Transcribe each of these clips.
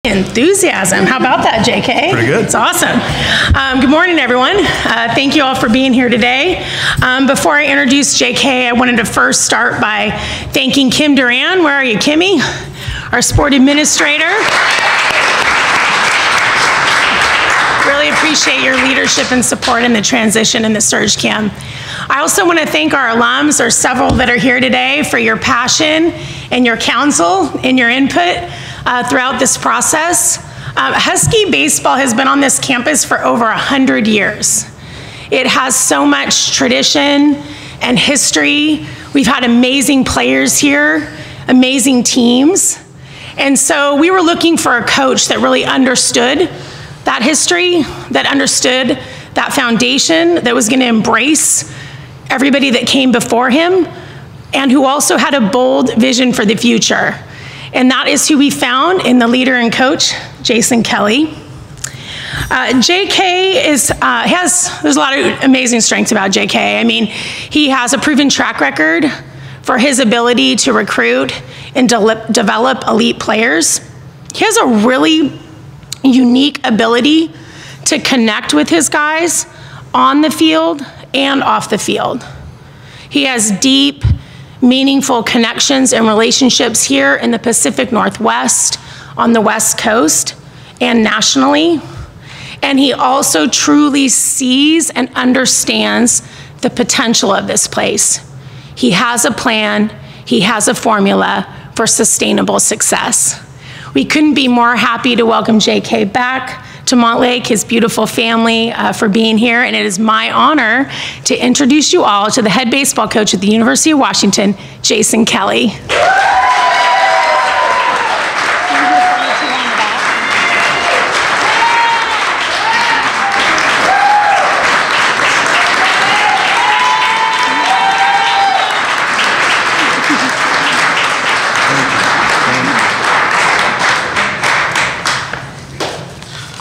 Enthusiasm. How about that, JK? Pretty good. It's awesome. Good morning, everyone. Thank you all for being here today. Before I introduce JK, I wanted to first start by thanking Kim Duran. Where are you, Kimmy? Our sport administrator. Really appreciate your leadership and support in the transition in the Surge Kim. I also want to thank our alums. There's several that are here today for your passion and your counsel and your input throughout this process. Husky baseball has been on this campus for over 100 years. It has so much tradition and history. We've had amazing players here, amazing teams. And so we were looking for a coach that really understood that history, that understood that foundation, that was going to embrace everybody that came before him, and who also had a bold vision for the future. And that is who we found in the leader and coach, Jason Kelly. JK there's a lot of amazing strengths about JK. I mean, he has a proven track record for his ability to recruit and develop elite players. He has a really unique ability to connect with his guys on the field and off the field. He has deep, meaningful connections and relationships here in the Pacific Northwest, on the West Coast, and nationally. And he also truly sees and understands the potential of this place. He has a plan, he has a formula for sustainable success. We couldn't be more happy to welcome JK back to Montlake, his beautiful family, for being here. And it is my honor to introduce you all to the head baseball coach at the University of Washington, Jason Kelly.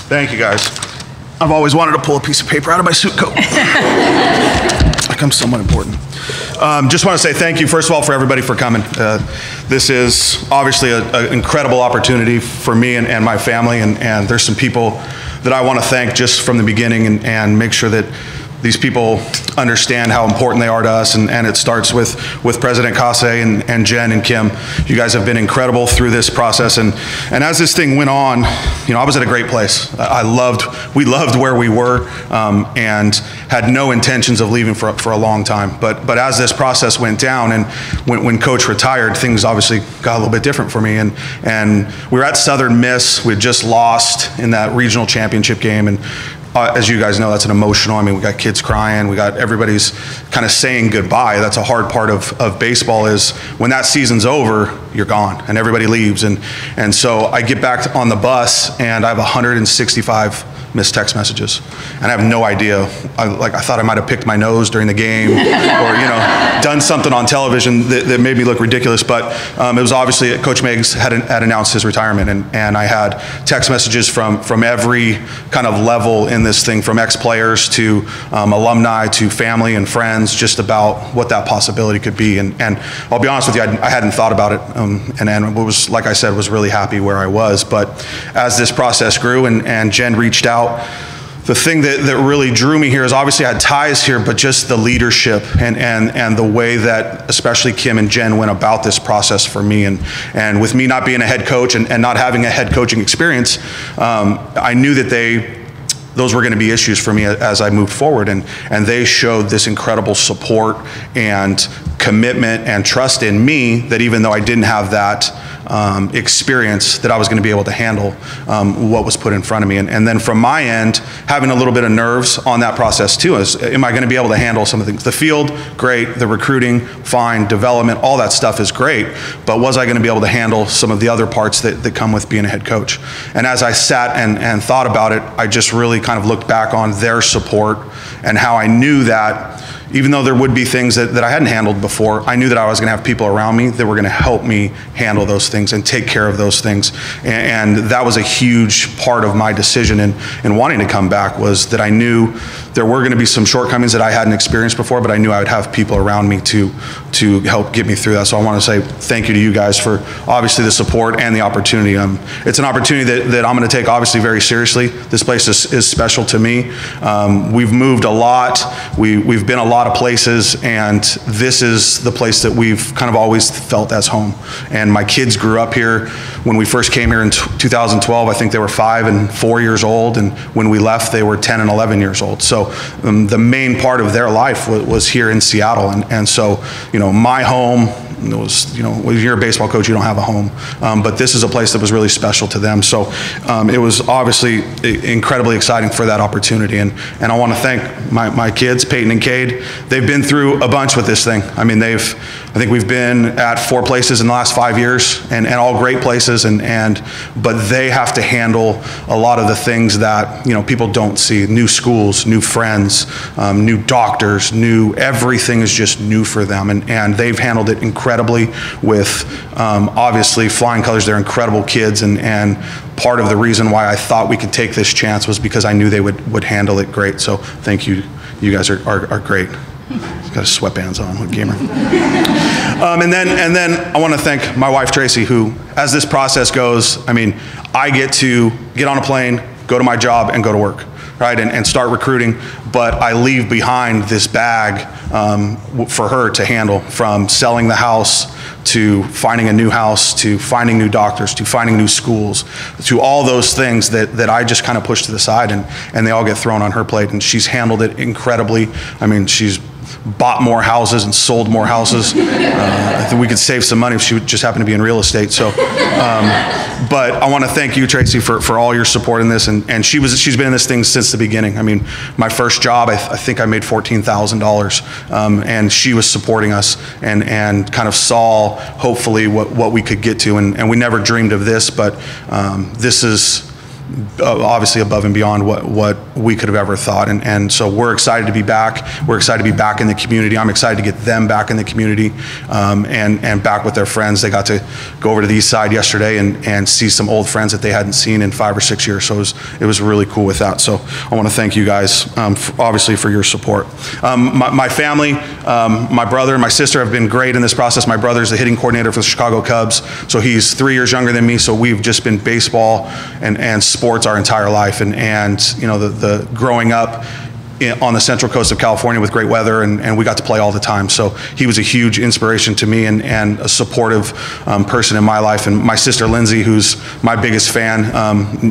Thank you, guys. I've always wanted to pull a piece of paper out of my suit coat. Like I'm somewhat important. Just want to say thank you, first of all, for everybody for coming. This is obviously an incredible opportunity for me and my family, and there's some people that I want to thank just from the beginning and make sure that these people understand how important they are to us, and it starts with President Kase and Jen and Kim. You guys have been incredible through this process, and as this thing went on, you know, I was at a great place. We loved where we were, and had no intentions of leaving for a long time. But as this process went down, and when Coach retired, things obviously got a little bit different for me, and we were at Southern Miss. We had just lost in that regional championship game, and as you guys know, that's an emotional, I mean, we got kids crying, we got everybody's kind of saying goodbye. That's a hard part of baseball, is when that season's over, you're gone and everybody leaves. And so I get back on the bus and I have 165 missed text messages, and I have no idea. I thought I might have picked my nose during the game, or done something on television that made me look ridiculous. But it was obviously Coach Meigs had announced his retirement, and I had text messages from every kind of level in this thing, from ex-players to alumni to family and friends, just about what that possibility could be. And I'll be honest with you, I hadn't thought about it, and was, like I said, was really happy where I was. But as this process grew and Jen reached out, the thing that really drew me here is, obviously I had ties here, but just the leadership and the way that especially Kim and Jen went about this process for me. And with me not being a head coach and not having a head coaching experience, I knew that those were going to be issues for me as I moved forward, and they showed this incredible support and commitment and trust in me, that even though I didn't have that experience, that I was going to be able to handle what was put in front of me. And then from my end, having a little bit of nerves on that process too, is, am I going to be able to handle some of the things? The field, great. The recruiting, fine. Development, all that stuff is great. But was I going to be able to handle some of the other parts that come with being a head coach? And as I sat and thought about it, I just really kind of looked back on their support and how I knew that even though there would be things that I hadn't handled before, I knew that I was going to have people around me that were going to help me handle those things and take care of those things. And that was a huge part of my decision in wanting to come back, was that I knew there were going to be some shortcomings that I hadn't experienced before, but I knew I would have people around me to help get me through that. So I want to say thank you to you guys for obviously the support and the opportunity. It's an opportunity that I'm going to take obviously very seriously. This place is special to me. We've moved a lot. We've been a lot of places, and this is the place that we've kind of always felt as home. And my kids grew up here. When we first came here in 2012, I think they were 5 and 4 years old, and when we left, they were 10 and 11 years old. So the main part of their life was here in Seattle, and so, you know, my home, it was, you know, when you're a baseball coach, you don't have a home. But this is a place that was really special to them. So it was obviously incredibly exciting for that opportunity. And I want to thank my kids, Peyton and Cade. They've been through a bunch with this thing. I mean, I think we've been at 4 places in the last 5 years, and all great places, but they have to handle a lot of the things that, you know, people don't see. New schools, new friends, new doctors, everything is just new for them, and they've handled it incredibly with obviously flying colors. They're incredible kids, and part of the reason why I thought we could take this chance was because I knew they would handle it great. So thank you. You guys are great. Got his sweatbands on, what gamer. And then I want to thank my wife Tracy, who, as this process goes, I mean, I get to get on a plane, go to my job, and go to work, right, and start recruiting, but I leave behind this bag for her to handle, from selling the house to finding a new house, to finding new doctors, to finding new schools, to all those things that I just kind of push to the side, and they all get thrown on her plate, and she's handled it incredibly. I mean, she's bought more houses and sold more houses. I think we could save some money if she would just happen to be in real estate. So, but I want to thank you, Tracy, for all your support in this. And she's been in this thing since the beginning. I mean, my first job, I think I made $14,000, and she was supporting us and kind of saw hopefully what we could get to. And we never dreamed of this, but this is obviously above and beyond what we could have ever thought, and so we're excited to be back. We're excited to be back in the community. I'm excited to get them back in the community, and back with their friends. They got to go over to the east side yesterday and see some old friends that they hadn't seen in 5 or 6 years, so it was really cool with that. So I want to thank you guys, obviously, for your support. My family, my brother and my sister have been great in this process. My brother's the hitting coordinator for the Chicago Cubs, so he's 3 years younger than me, so we've just been baseball and sports our entire life, and you know, the growing up on the central coast of California with great weather, and we got to play all the time. So he was a huge inspiration to me and a supportive person in my life. And my sister Lindsay, who's my biggest fan,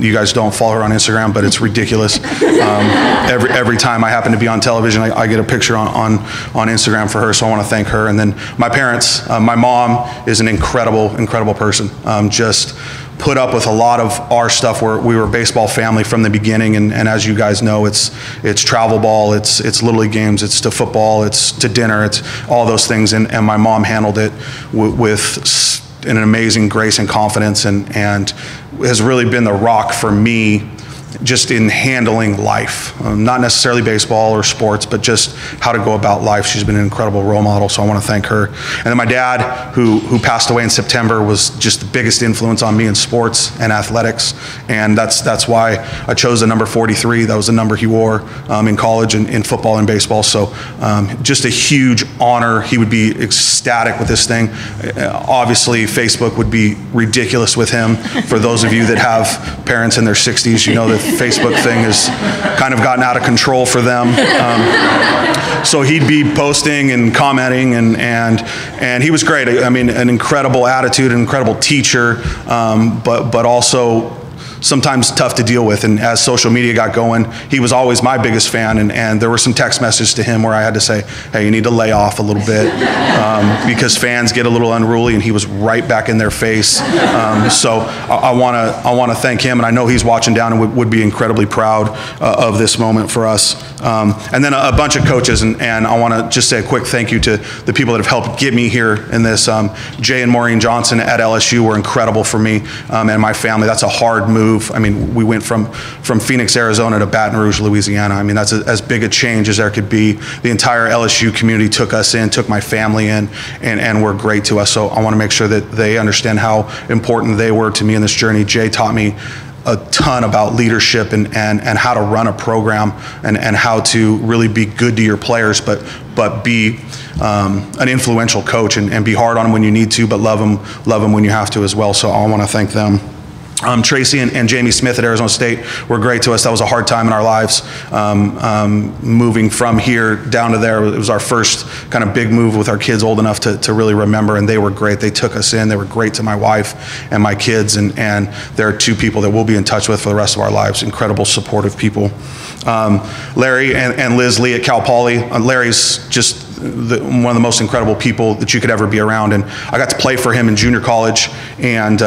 you guys don't follow her on Instagram, but it's ridiculous. Every time I happen to be on television, I get a picture on Instagram for her, so I want to thank her. And then my parents, my mom is an incredible person. Just put up with a lot of our stuff. We were a baseball family from the beginning, and as you guys know, it's travel ball, it's little league games, it's to football, it's to dinner, it's all those things, and my mom handled it with an amazing grace and confidence, and has really been the rock for me just in handling life, not necessarily baseball or sports, but just how to go about life. She's been an incredible role model, so I want to thank her. And then my dad, who passed away in September, was just the biggest influence on me in sports and athletics, and that's why I chose the number 43. That was the number he wore in college and in football and baseball, so just a huge honor. He would be ecstatic with this thing. Obviously, Facebook would be ridiculous with him. For those of you that have parents in their 60s, you know that Facebook thing has kind of gotten out of control for them. So he'd be posting and commenting, and he was great. I mean, an incredible attitude, an incredible teacher, but also sometimes tough to deal with. And as social media got going, he was always my biggest fan, and there were some text messages to him where I had to say, hey, you need to lay off a little bit, because fans get a little unruly, and he was right back in their face. So I want to thank him, and I know he's watching down and would be incredibly proud of this moment for us. And then a bunch of coaches, and I want to just say a quick thank you to the people that have helped get me here in this. Jay and Maureen Johnson at LSU were incredible for me and my family. That's a hard move move. I mean, we went from Phoenix, Arizona to Baton Rouge, Louisiana. I mean, that's as big a change as there could be. The entire LSU community took us in, took my family in, and were great to us. So I want to make sure that they understand how important they were to me in this journey. Jay taught me a ton about leadership and how to run a program and how to really be good to your players, but be an influential coach and be hard on them when you need to, but love them when you have to as well. So I want to thank them. Tracy and Jamie Smith at Arizona State were great to us. That was a hard time in our lives, moving from here down to there. It was our first kind of big move with our kids old enough to really remember, and they were great. They took us in. They were great to my wife and my kids, and there are two people that we'll be in touch with for the rest of our lives, incredible supportive people. Larry and Liz Lee at Cal Poly. Larry's just one of the most incredible people that you could ever be around, and I got to play for him in junior college, and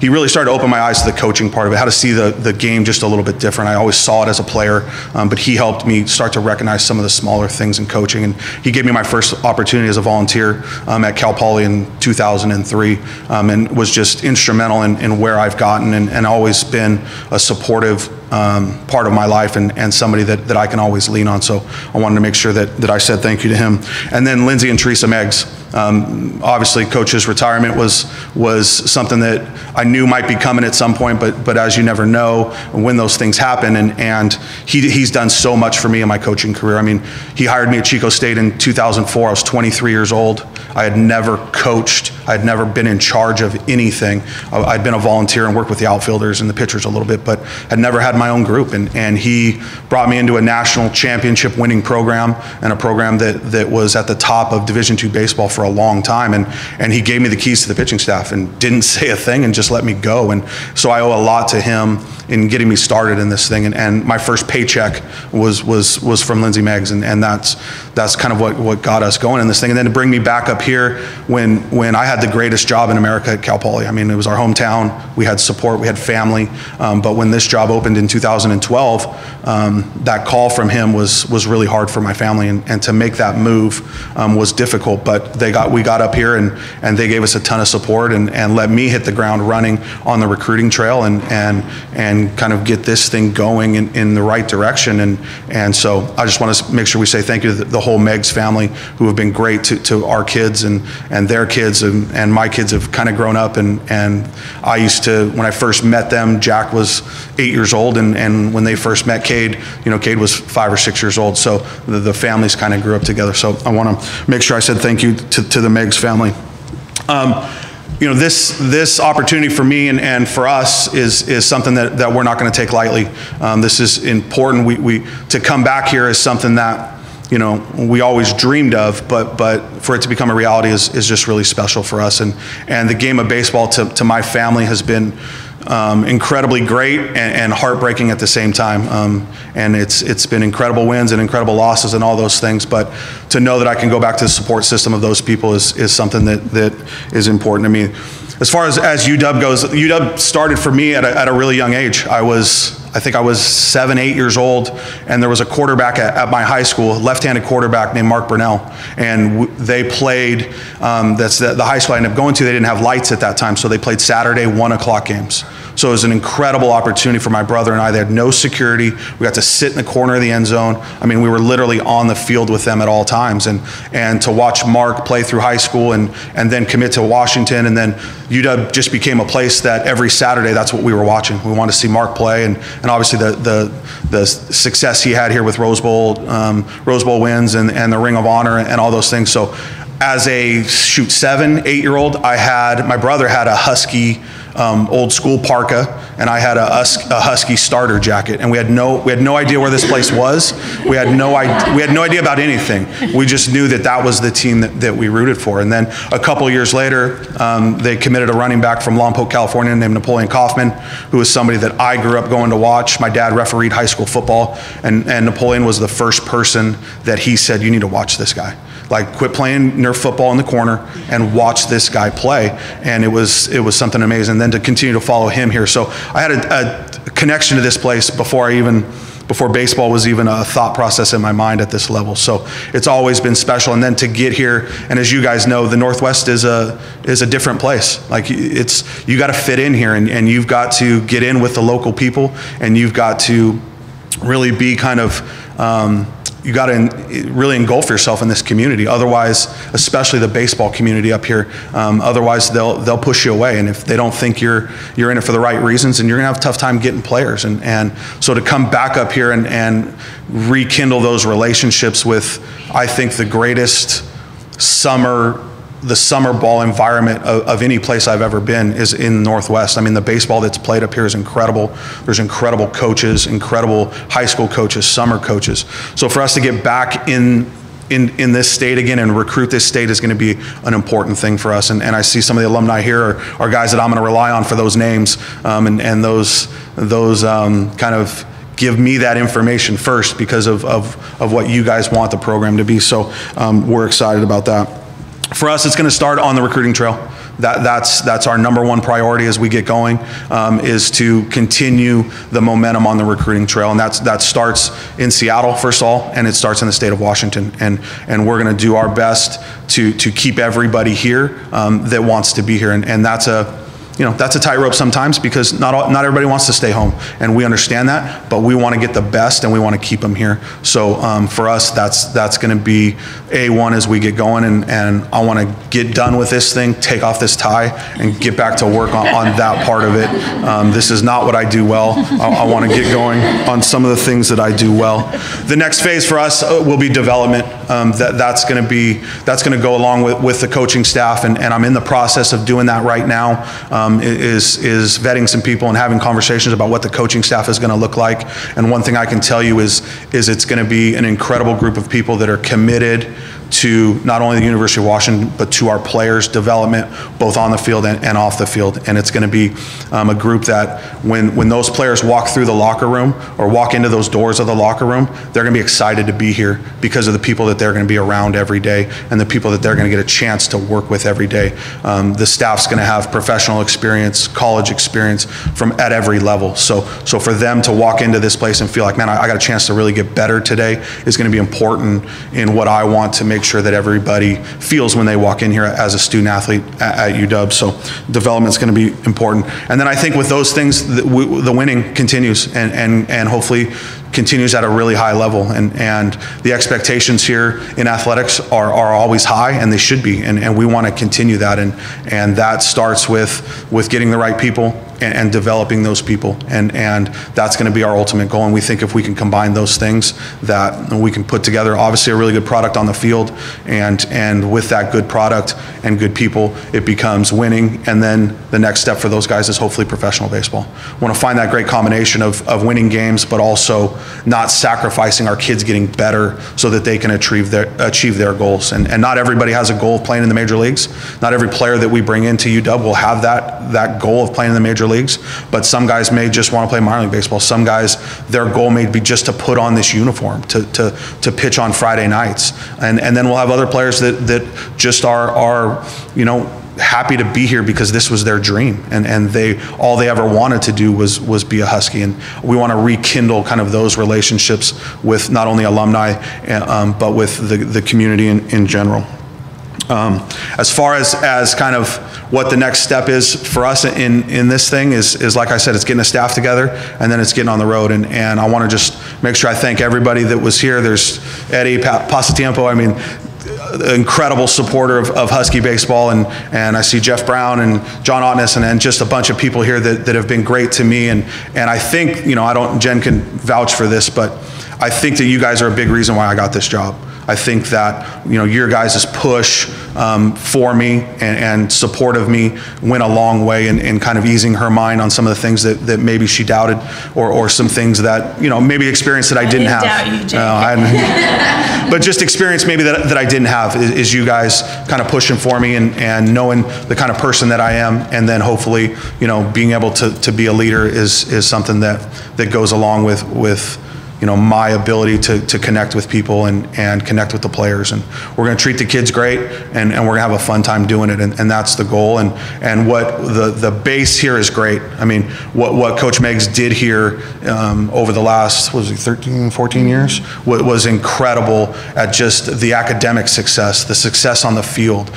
he really started to open my eyes to the coaching part of it, how to see the game just a little bit different. I always saw it as a player, but he helped me start to recognize some of the smaller things in coaching, and he gave me my first opportunity as a volunteer at Cal Poly in 2003, and was just instrumental in where I've gotten, and always been a supportive part of my life, and somebody that I can always lean on. So I wanted to make sure that I said thank you to him. And then Lindsay and Teresa Meggs. Obviously, Coach's retirement was something that I knew might be coming at some point, but as you never know when those things happen, and he's done so much for me in my coaching career. I mean, he hired me at Chico State in 2004. I was 23 years old. I had never coached. I had never been in charge of anything. I'd been a volunteer and worked with the outfielders and the pitchers a little bit, but had never had my own group. And he brought me into a national championship winning program, and a program that was at the top of Division II baseball for a long time. And he gave me the keys to the pitching staff and didn't say a thing and just let me go. And so I owe a lot to him in getting me started in this thing. And my first paycheck was from Lindsay Meggs, and that's kind of what got us going in this thing. And then to bring me back up here when I had the greatest job in America at Cal Poly. I mean, it was our hometown. We had support, we had family. But when this job opened in 2012, that call from him was really hard for my family, and to make that move was difficult. But we got up here, and they gave us a ton of support and let me hit the ground running on the recruiting trail and kind of get this thing going in the right direction. And so I just want to make sure we say thank you to the whole Meggs family, who have been great to our kids and their kids, and my kids have kind of grown up. And I used to, when I first met them, Jack was 8 years old, and when they first met Cade, Cade was 5 or 6 years old. So the families kind of grew up together. So I want to make sure I said thank you to the Meggs family. This opportunity for me and for us is something that we're not going to take lightly. This is important. We to come back here is something that we always dreamed of, but for it to become a reality is just really special for us. And the game of baseball to my family has been incredibly great and heartbreaking at the same time. And it's been incredible wins and incredible losses and all those things. But to know that I can go back to the support system of those people is something that is important to me. As far as UW goes, UW started for me at a really young age. I think I was 7, 8 years old, and there was a quarterback at my high school, a left-handed quarterback named Mark Burnell, and they played, that's the high school I ended up going to. They didn't have lights at that time, so they played Saturday 1 o'clock games. So it was an incredible opportunity for my brother and I. They had no security. We got to sit in the corner of the end zone. I mean, we were literally on the field with them at all times. And to watch Mark play through high school and then commit to Washington, and then UW just became a place that every Saturday, that's what we were watching. We wanted to see Mark play, and obviously the success he had here with Rose Bowl wins and the Ring of Honor and all those things. So as a 7, 8-year-old, my brother had a Husky old school parka, and I had a Husky starter jacket, and we had no idea where this place was. We had no idea about anything. We just knew that was the team that we rooted for. And then a couple of years later, they committed a running back from Lompoc, California, named Napoleon Kaufman, who was somebody that I grew up going to watch. My dad refereed high school football, and Napoleon was the first person that he said, "You need to watch this guy. Like, quit playing Nerf football in the corner and watch this guy play." And it was something amazing. And then to continue to follow him here. So I had a connection to this place before before baseball was even a thought process in my mind at this level. So it's always been special. And then to get here, and as you guys know, the Northwest is a different place. Like you got to fit in here, and you've got to get in with the local people, and you've got to really be kind of, you got to really engulf yourself in this community. Otherwise, especially the baseball community up here, otherwise they'll push you away. And if they don't think you're in it for the right reasons, and you're gonna have a tough time getting players. And so to come back up here and rekindle those relationships with, I think, the greatest summer ball environment of any place I've ever been is in the Northwest. I mean, the baseball that's played up here is incredible. There's incredible coaches, incredible high school coaches, summer coaches. So for us to get back in this state again and recruit this state is going to be an important thing for us. And I see some of the alumni here are guys that I'm going to rely on for those names, and those kind of give me that information first because of what you guys want the program to be. So we're excited about that. For us, it's going to start on the recruiting trail. That's our number one priority as we get going, is to continue the momentum on the recruiting trail. And that starts in Seattle, first of all, and it starts in the state of Washington. And we're going to do our best to keep everybody here that wants to be here. And that's a tightrope sometimes, because not everybody wants to stay home, and we understand that, but we want to get the best and we want to keep them here. So for us, that's going to be A1 as we get going, and I want to get done with this thing, take off this tie, and get back to work on that part of it. This is not what I do well. I want to get going on some of the things that I do well. The next phase for us will be development. That's going to go along with the coaching staff, and I'm in the process of doing that right now. Is vetting some people and having conversations about what the coaching staff is going to look like. And one thing I can tell you is it's going to be an incredible group of people that are committed to not only the University of Washington, but to our players' development, both on the field and off the field. And it's going to be a group that when those players walk through the locker room or walk into those doors of the locker room, they're going to be excited to be here because of the people that they're going to be around every day and the people that they're going to get a chance to work with every day. The staff's going to have professional experience, college experience at every level. So for them to walk into this place and feel like, man, I got a chance to really get better today is going to be important in what I want to make sure that everybody feels when they walk in here as a student athlete at UW. So development's going to be important. And then I think with those things, the winning continues and hopefully continues at a really high level. And the expectations here in athletics are always high, and they should be. And we want to continue that. And that starts with getting the right people and developing those people. And that's going to be our ultimate goal. And we think if we can combine those things, that we can put together obviously a really good product on the field. And with that good product and good people, it becomes winning. And then the next step for those guys is hopefully professional baseball. We want to find that great combination of winning games, but also not sacrificing our kids getting better so that they can achieve their goals. And not everybody has a goal of playing in the major leagues. Not every player that we bring into UW will have that goal of playing in the major leagues, but some guys may just want to play minor league baseball. Some guys, their goal may be just to put on this uniform, to pitch on Friday nights. And then we'll have other players that just are happy to be here because this was their dream, and all they ever wanted to do was be a Husky. And we want to rekindle kind of those relationships with not only alumni but with the community in general. As far as kind of what the next step is for us in this thing is like I said, it's getting a staff together, and then it's getting on the road. And I want to just make sure I thank everybody that was here. There's Eddie Pasatiempo, I mean, incredible supporter of Husky baseball, and I see Jeff Brown and John Otness and just a bunch of people here that have been great to me. And I think, Jen can vouch for this, but I think that you guys are a big reason why I got this job. I think that your guys' push for me and support of me went a long way in kind of easing her mind on some of the things that maybe she doubted, or some things that maybe experience that I didn't have. Doubt you, Jake. But just experience maybe that I didn't have is you guys kind of pushing for me and knowing the kind of person that I am, and then hopefully being able to be a leader is something that goes along with my ability to connect with people and connect with the players. And we're going to treat the kids great, and we're going to have a fun time doing it, and that's the goal. And what the base here is great. I mean, what Coach Meigs did here over the last, 13, 14 years was incredible at just the academic success, the success on the field,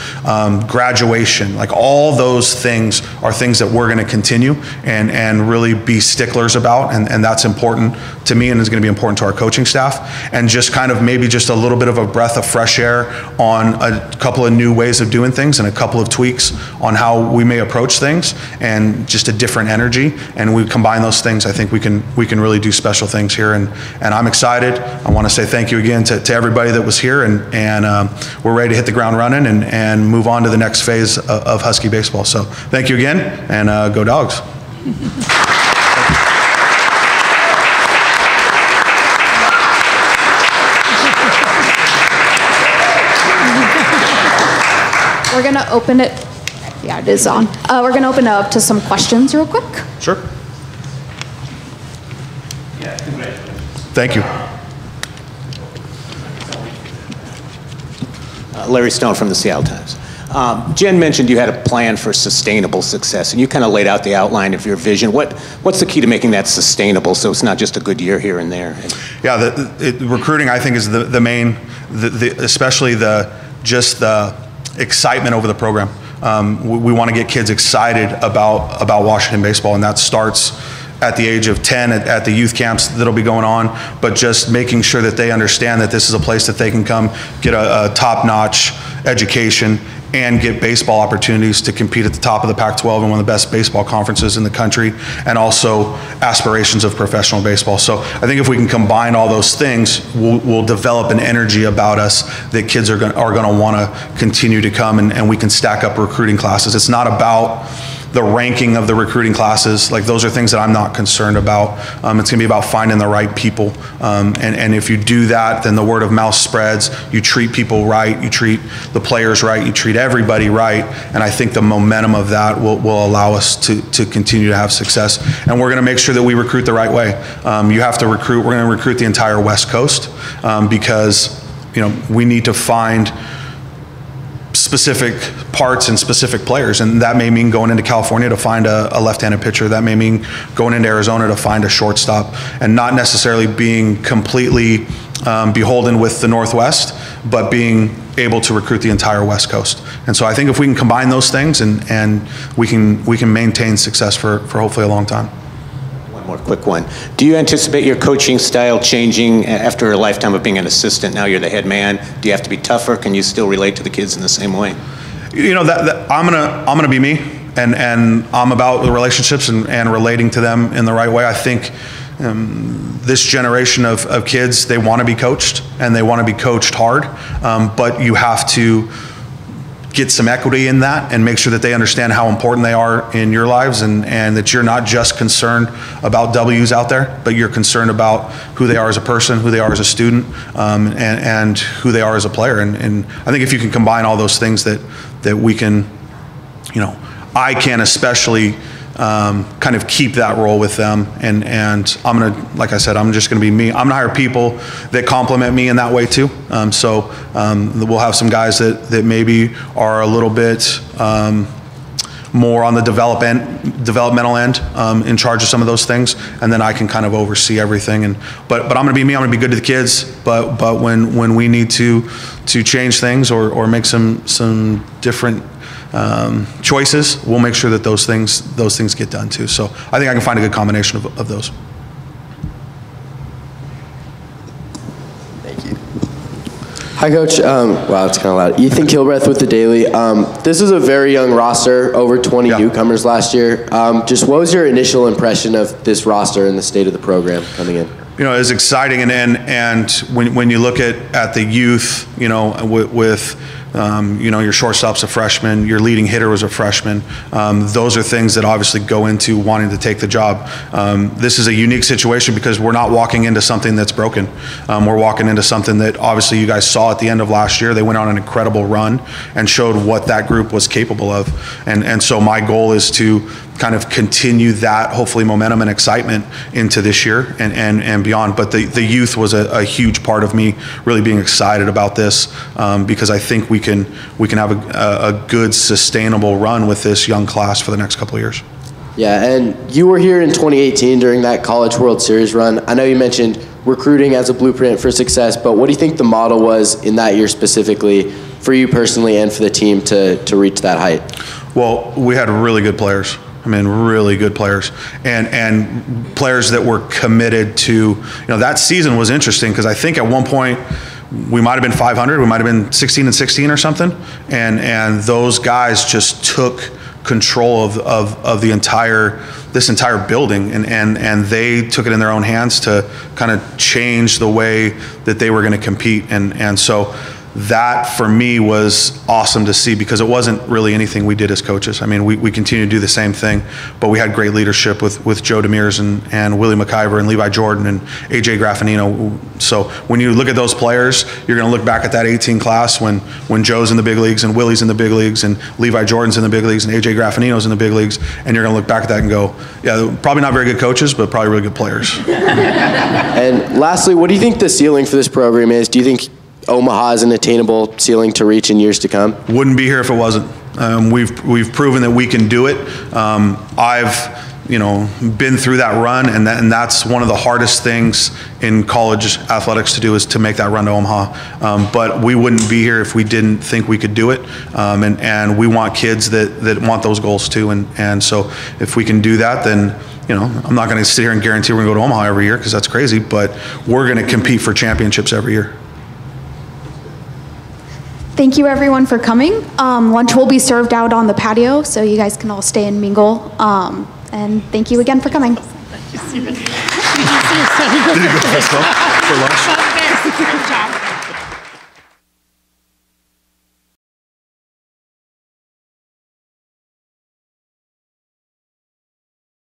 graduation, like all those things are things that we're going to continue and really be sticklers about, and that's important to me, and is going to be important to our coaching staff. And just kind of maybe just a little bit of a breath of fresh air on a couple of new ways of doing things and a couple of tweaks on how we may approach things, and just a different energy. And we combine those things, I think we can really do special things here. And I'm excited. I want to say thank you again to everybody that was here, and we're ready to hit the ground running and move on to the next phase of Husky baseball. So thank you again, and go Dogs. We're going to open it. Yeah, it is on. We're going to open it up to some questions real quick. Sure. Thank you. Larry Stone from the Seattle Times. Jen mentioned you had a plan for sustainable success, and you kind of laid out the outline of your vision. What's the key to making that sustainable, so it's not just a good year here and there? Yeah, recruiting, I think, is the main, especially the excitement over the program. We want to get kids excited about Washington baseball, and that starts at the age of 10 at the youth camps that'll be going on, but just making sure that they understand that this is a place that they can come get a top-notch education and get baseball opportunities to compete at the top of the Pac-12 and one of the best baseball conferences in the country, and also aspirations of professional baseball. So I think if we can combine all those things, we'll develop an energy about us that kids are going to want to continue to come, and we can stack up recruiting classes. It's not about the ranking of the recruiting classes. Like, those are things that I'm not concerned about. It's going to be about finding the right people. And if you do that, then the word of mouth spreads. You treat people right. You treat the players right. You treat everybody right. And I think the momentum of that will allow us to continue to have success. And we're going to make sure that we recruit the right way. You have to recruit. We're going to recruit the entire West Coast because we need to find specific parts and specific players, and that may mean going into California to find a left-handed pitcher. That may mean going into Arizona to find a shortstop, and not necessarily being completely beholden with the Northwest, but being able to recruit the entire West Coast. And so I think if we can combine those things, and we can maintain success for hopefully a long time. One more quick one. Do you anticipate your coaching style changing after a lifetime of being an assistant? Now you're the head man. Do you have to be tougher? Can you still relate to the kids in the same way? I'm gonna be me, and I'm about the relationships and relating to them in the right way. I think this generation of kids, they want to be coached, and they want to be coached hard, but you have to get some equity in that and make sure that they understand how important they are in your lives, and that you're not just concerned about W's out there, but you're concerned about who they are as a person, who they are as a student, and who they are as a player. And I think if you can combine all those things, that we can, I can especially kind of keep that role with them, and I'm gonna, like I said, I'm just gonna be me. I'm gonna hire people that complement me in that way too. So we'll have some guys that maybe are a little bit more on the developmental end, in charge of some of those things, and then I can kind of oversee everything. But I'm gonna be me. I'm gonna be good to the kids. But when we need to change things or make some different choices, we'll make sure that those things get done too. So I think I can find a good combination of those. Thank you. Hi, Coach. Wow, it's kind of loud. Ethan Kilbreth with the Daily. This is a very young roster, over 20 newcomers last year. Just what was your initial impression of this roster and the state of the program coming in? It's exciting, and when you look at the youth, with You know, your shortstop's a freshman, your leading hitter was a freshman. Those are things that obviously go into wanting to take the job. This is a unique situation because we're not walking into something that's broken. We're walking into something that obviously you guys saw at the end of last year. They went on an incredible run and showed what that group was capable of. And so my goal is to kind of continue that, hopefully, momentum and excitement into this year and beyond. But the youth was a huge part of me really being excited about this because I think we can have a good, sustainable run with this young class for the next couple of years. Yeah, and you were here in 2018 during that College World Series run. I know you mentioned recruiting as a blueprint for success, but what do you think the model was in that year specifically for you personally and for the team to reach that height? Well, we had really good players. I mean, really good players, and players that were committed to, you know, that season was interesting because I think at one point we might have been 500, we might have been 16-16 or something, and those guys just took control of this entire building, and they took it in their own hands to kind of change the way that they were going to compete, and so that for me was awesome to see because it wasn't really anything we did as coaches. I mean, we continue to do the same thing, but we had great leadership with Joe Demers and Willie McIver and Levi Jordan and AJ Graffinino. So when you look at those players, you're going to look back at that 18 class when Joe's in the big leagues and Willie's in the big leagues and Levi Jordan's in the big leagues and AJ Graffinino's in the big leagues, and you're going to look back at that and go, yeah, probably not very good coaches, but probably really good players. And lastly, what do you think the ceiling for this program is? Do you think Omaha is an attainable ceiling to reach in years to come? Wouldn't be here if it wasn't. We've proven that we can do it. I've been through that run, and that's one of the hardest things in college athletics to do is to make that run to Omaha. But we wouldn't be here if we didn't think we could do it. And we want kids that want those goals too. And so if we can do that, then I'm not going to sit here and guarantee we're going to go to Omaha every year because that's crazy. But we're going to compete for championships every year. Thank you everyone for coming. Lunch will be served out on the patio, so you guys can all stay and mingle. And thank you again for coming. Did you go for lunch?